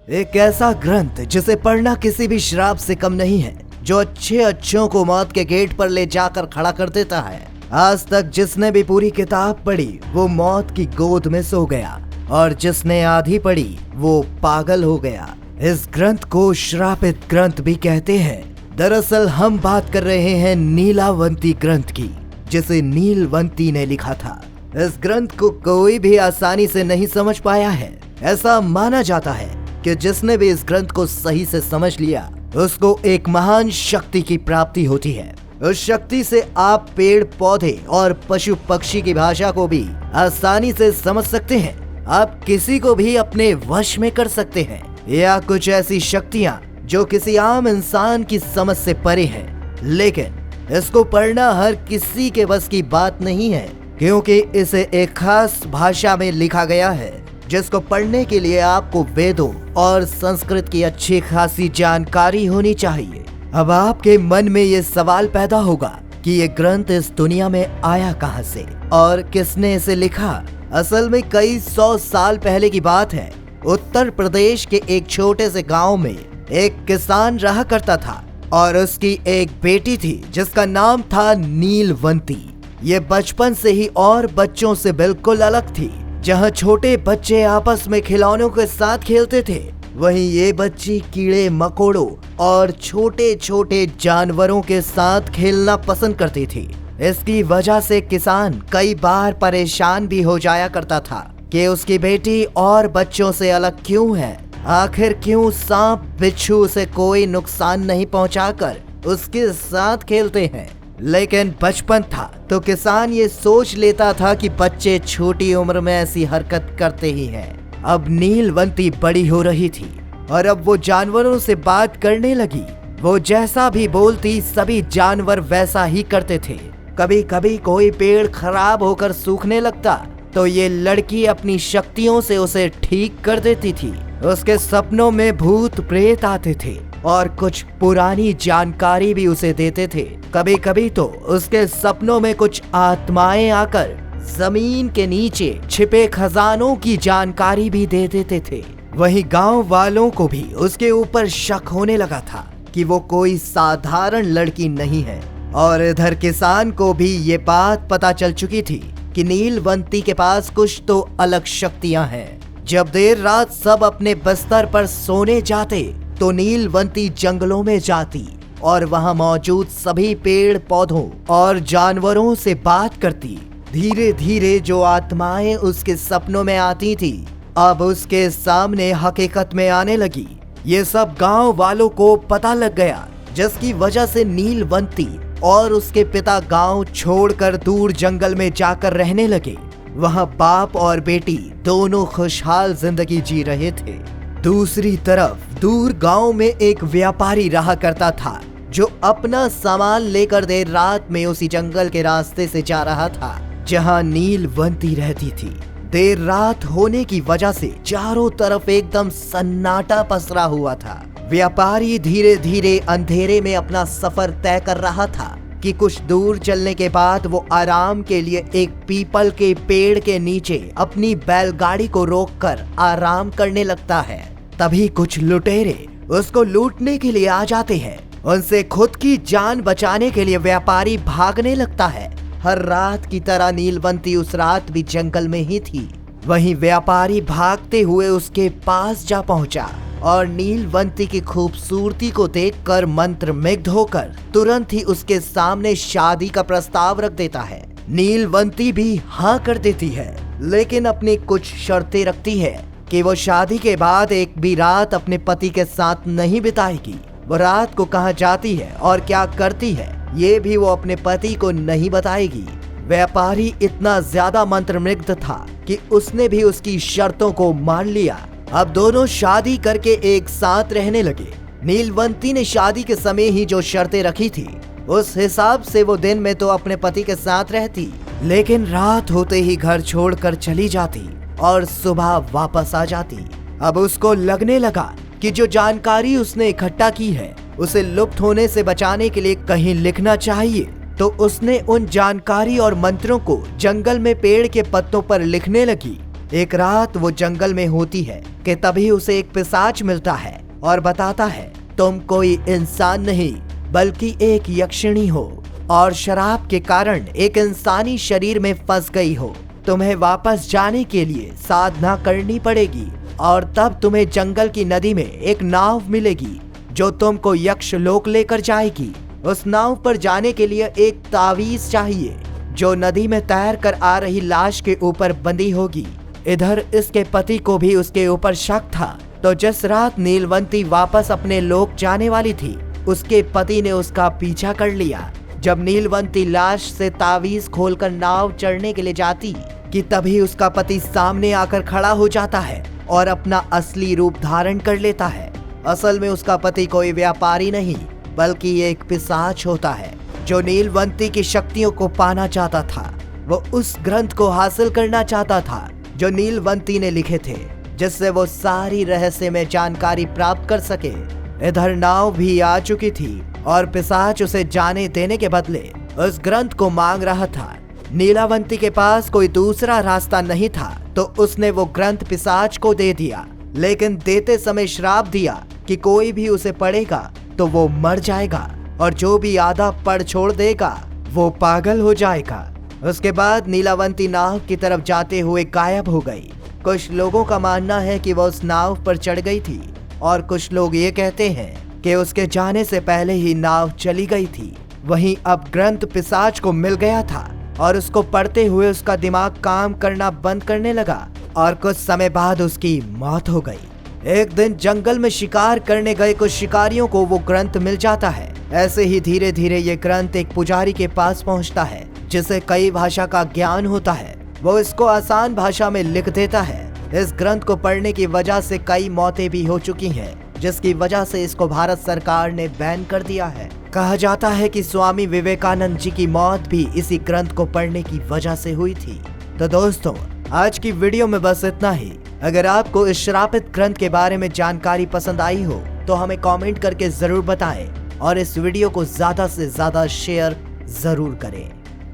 एक ऐसा ग्रंथ जिसे पढ़ना किसी भी श्राप से कम नहीं है, जो अच्छों को मौत के गेट पर ले जाकर खड़ा कर देता है। आज तक जिसने भी पूरी किताब पढ़ी वो मौत की गोद में सो गया, और जिसने आधी पढ़ी वो पागल हो गया। इस ग्रंथ को श्रापित ग्रंथ भी कहते हैं। दरअसल हम बात कर रहे हैं नीलावंती ग्रंथ की, जिसे नीलवंती ने लिखा था। इस ग्रंथ को कोई भी आसानी से नहीं समझ पाया है। ऐसा माना जाता है कि जिसने भी इस ग्रंथ को सही से समझ लिया उसको एक महान शक्ति की प्राप्ति होती है। उस शक्ति से आप पेड़ पौधे और पशु पक्षी की भाषा को भी आसानी से समझ सकते हैं। आप किसी को भी अपने वश में कर सकते हैं, या कुछ ऐसी शक्तियाँ जो किसी आम इंसान की समझ से परे हैं। लेकिन इसको पढ़ना हर किसी के बस की बात नहीं है, क्योंकि इसे एक खास भाषा में लिखा गया है, जिसको पढ़ने के लिए आपको वेदों और संस्कृत की अच्छी खासी जानकारी होनी चाहिए। अब आपके मन में ये सवाल पैदा होगा कि ये ग्रंथ इस दुनिया में आया कहां से और किसने इसे लिखा। असल में कई 100 साल पहले की बात है। उत्तर प्रदेश के एक छोटे से गांव में एक किसान रहा करता था, और उसकी एक बेटी थी जिसका नाम था नीलवंती। ये बचपन से ही और बच्चों से बिल्कुल अलग थी। जहाँ छोटे बच्चे आपस में खिलौनों के साथ खेलते थे, वहीं ये बच्ची कीड़े मकोड़ों और छोटे छोटे जानवरों के साथ खेलना पसंद करती थी। इसकी वजह से किसान कई बार परेशान भी हो जाया करता था कि उसकी बेटी और बच्चों से अलग क्यों है। आखिर क्यों सांप बिच्छू उसे कोई नुकसान नहीं पहुंचाकर उसके साथ खेलते हैं। लेकिन बचपन था तो किसान ये सोच लेता था कि बच्चे छोटी उम्र में ऐसी हरकत करते ही हैं। अब नीलवंती बड़ी हो रही थी और अब वो जानवरों से बात करने लगी। वो जैसा भी बोलती सभी जानवर वैसा ही करते थे। कभी कभी कोई पेड़ खराब होकर सूखने लगता तो ये लड़की अपनी शक्तियों से उसे ठीक कर देती थी। उसके सपनों में भूत प्रेत आते थे और कुछ पुरानी जानकारी भी उसे देते थे। कभी कभी तो उसके सपनों में कुछ आत्माएं आकर जमीन के नीचे छिपे खजानों की जानकारी भी दे देते थे। वहीं गांव वालों को भी उसके ऊपर शक होने लगा था कि वो कोई साधारण लड़की नहीं है, और इधर किसान को भी ये बात पता चल चुकी थी कि नीलवंती के पास कुछ तो अलग शक्तियां हैं। जब देर रात सब अपने बिस्तर पर सोने जाते तो नीलवंती जंगलों में जाती और वहां मौजूद सभी पेड़ पौधों और जानवरों से बात करती। धीरे धीरे जो आत्माएं उसके सपनों में आती थी अब उसके सामने हकीकत में आने लगी। ये सब गांव वालों को पता लग गया, जिसकी वजह से नीलवंती और उसके पिता गांव छोड़कर दूर जंगल में जाकर रहने लगे। वहां बाप और बेटी दोनों खुशहाल जिंदगी जी रहे थे। दूसरी तरफ दूर गांव में एक व्यापारी रहा करता था, जो अपना सामान लेकर देर रात में उसी जंगल के रास्ते से जा रहा था जहां नीलवंती रहती थी। देर रात होने की वजह से चारों तरफ एकदम सन्नाटा पसरा हुआ था। व्यापारी धीरे धीरे अंधेरे में अपना सफर तय कर रहा था कि कुछ दूर चलने के बाद वो आराम के लिए एक पीपल के पेड़ के नीचे अपनी बैलगाड़ी को रोककर आराम करने लगता है। तभी कुछ लुटेरे उसको लूटने के लिए आ जाते हैं। उनसे खुद की जान बचाने के लिए व्यापारी भागने लगता है। हर रात की तरह नीलवंती उस रात भी जंगल में ही थी। वहीं व्यापारी भागते हुए उसके पास जा पहुंचा और नीलवंती की खूबसूरती को देखकर मंत्रमुग्ध होकर तुरंत ही उसके सामने शादी का प्रस्ताव रख देता है। नीलवंती भी हाँ कर देती है, लेकिन अपनी कुछ शर्तें रखती है कि वो शादी के बाद एक भी रात अपने पति के साथ नहीं बिताएगी। वो रात को कहाँ जाती है और क्या करती है ये भी वो अपने पति को नहीं बताएगी। व्यापारी इतना ज्यादा मंत्रमुग्ध था कि उसने भी उसकी शर्तों को मान लिया। अब दोनों शादी करके एक साथ रहने लगे। नीलवंती ने शादी के समय ही जो शर्तें रखी थी उस हिसाब से वो दिन में तो अपने पति के साथ रहती, लेकिन रात होते ही घर छोड़कर चली जाती और सुबह वापस आ जाती। अब उसको लगने लगा कि जो जानकारी उसने इकट्ठा की है उसे लुप्त होने से बचाने के लिए कहीं लिखना चाहिए। तो उसने उन जानकारी और मंत्रों को जंगल में पेड़ के पत्तों पर लिखने लगी। एक रात वो जंगल में होती है कि तभी उसे एक पिशाच मिलता है और बताता है, तुम कोई इंसान नहीं बल्कि एक यक्षिणी हो और शराब के कारण एक इंसानी शरीर में फंस गई हो। तुम्हें वापस जाने के लिए साधना करनी पड़ेगी और तब तुम्हें जंगल की नदी में एक नाव मिलेगी जो तुमको यक्ष लोक लेकर जाएगी। उस नाव पर जाने के लिए एक तावीज चाहिए जो नदी में तैर कर आ रही लाश के ऊपर बंधी होगी। इधर इसके पति को भी उसके ऊपर शक था, तो जिस रात नीलवंती वापस अपने लोक जाने वाली थी, उसके पति ने उसका पीछा कर लिया। जब नीलवंती लाश से तावीज खोलकर नाव चढ़ने के लिए जाती कि तभी उसका पति सामने आकर खड़ा हो जाता है और अपना असली रूप धारण कर लेता है। असल में उसका पति कोई व्यापारी नहीं बल्कि एक पिशाच होता है जो नीलवंती की शक्तियों को पाना चाहता था। वो उस ग्रंथ को हासिल करना चाहता था जो नीलवंती ने लिखे थे, जिससे वो सारी रहस्यमय जानकारी प्राप्त कर सके। इधर नाव भी आ चुकी थी और पिशाच उसे जाने देने के बदले उस ग्रंथ को मांग रहा था। नीलावंती के पास कोई दूसरा रास्ता नहीं था, तो उसने वो ग्रंथ पिशाच को दे दिया, लेकिन देते समय श्राप दिया कि कोई भी उसे पढ़ेगा तो वो मर जाएगा और जो भी आधा पढ़ छोड़ देगा वो पागल हो जाएगा। उसके बाद नीलावंती नाव की तरफ जाते हुए गायब हो गई। कुछ लोगों का मानना है कि वह उस नाव पर चढ़ गई थी और कुछ लोग ये कहते हैं कि उसके जाने से पहले ही नाव चली गई थी। वहीं अब ग्रंथ पिशाच को मिल गया था और उसको पढ़ते हुए उसका दिमाग काम करना बंद करने लगा और कुछ समय बाद उसकी मौत हो गई। एक दिन जंगल में शिकार करने गए कुछ शिकारियों को वो ग्रंथ मिल जाता है। ऐसे ही धीरे धीरे ये ग्रंथ एक पुजारी के पास पहुंचता है जिसे कई भाषा का ज्ञान होता है। वो इसको आसान भाषा में लिख देता है। इस ग्रंथ को पढ़ने की वजह से कई मौतें भी हो चुकी हैं, जिसकी वजह से इसको भारत सरकार ने बैन कर दिया है। कहा जाता है कि स्वामी विवेकानंद जी की मौत भी इसी ग्रंथ को पढ़ने की वजह से हुई थी। तो दोस्तों, आज की वीडियो में बस इतना ही। अगर आपको इस श्रापित ग्रंथ के बारे में जानकारी पसंद आई हो तो हमें कमेंट करके जरूर बताएं और इस वीडियो को ज्यादा से ज्यादा शेयर जरूर करें।